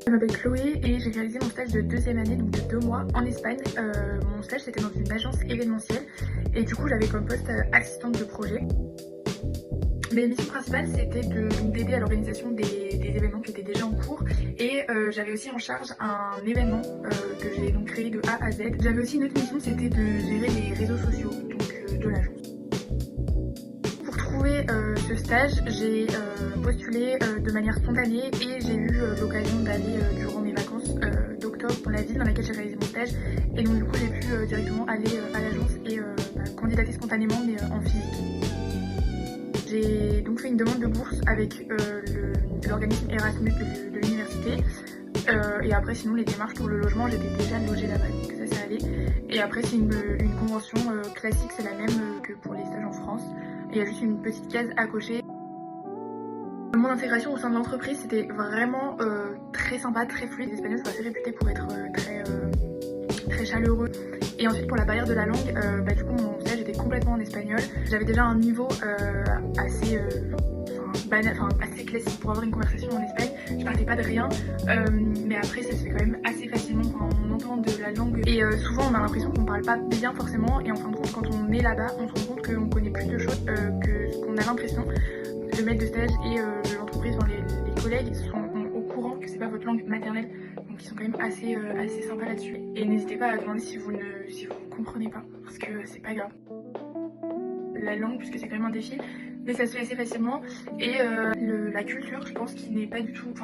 Je m'appelle Chloé et j'ai réalisé mon stage de deuxième année, donc de 2 mois, en Espagne. Mon stage c'était dans une agence événementielle et du coup j'avais comme poste assistante de projet. Mes missions principales c'était d'aider à l'organisation des événements qui étaient déjà en cours et j'avais aussi en charge un événement que j'ai donc créé de A à Z. J'avais aussi une autre mission, c'était de gérer les réseaux sociaux donc, de l'agence. Pour trouver ce stage, j'ai postulé de manière spontanée et j'ai eu l'occasion d'aller durant mes vacances d'octobre dans la ville dans laquelle j'ai réalisé mon stage. Et donc du coup j'ai pu directement aller à l'agence et candidater spontanément mais en physique. J'ai donc fait une demande de bourse avec l'organisme Erasmus de l'université. Et après sinon les démarches pour le logement, j'étais déjà logée là-bas, donc ça allait. Et après c'est une convention classique, c'est la même que pour les stages en France. Et il y a juste une petite case à cocher. Mon intégration au sein de l'entreprise c'était vraiment très sympa, très fluide. Les Espagnols sont assez réputés pour être très chaleureux. Et ensuite pour la barrière de la langue, du coup mon stage était complètement en espagnol. J'avais déjà un niveau assez classique pour avoir une conversation en Espagne. Je partais pas de rien, mais après ça se fait quand même assez facilement quand on entend de la langue. Et souvent on a l'impression qu'on parle pas bien forcément, et en fin de compte quand on est là-bas, on se rend compte qu'on connaît plus de choses que ce qu'on a l'impression. Le maître de stage et l'entreprise, les collègues sont au courant que c'est pas votre langue maternelle, donc ils sont quand même assez sympas là-dessus. Et n'hésitez pas à demander si vous comprenez pas, parce que c'est pas grave. La langue, puisque c'est quand même un défi, mais ça se fait assez facilement. Et la culture, je pense, qui n'est pas du tout,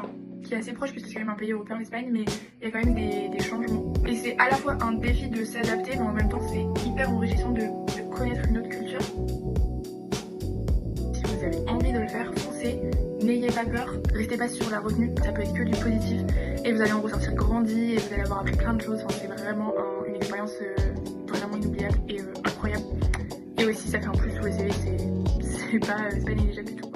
qui est assez proche, puisque c'est quand même un pays européen, l'Espagne, mais il y a quand même des changements. Et c'est à la fois un défi de s'adapter, mais en même temps c'est hyper enrichissant de connaître une autre culture. Si vous avez envie de le faire, foncez, n'ayez pas peur, restez pas sur la retenue, ça peut être que du positif, et vous allez en ressortir grandi, et vous allez avoir appris plein de choses. C'est vraiment une expérience vraiment inoubliable et incroyable. Et aussi ça fait un plus sur le CV, c'est pas négligeable du tout.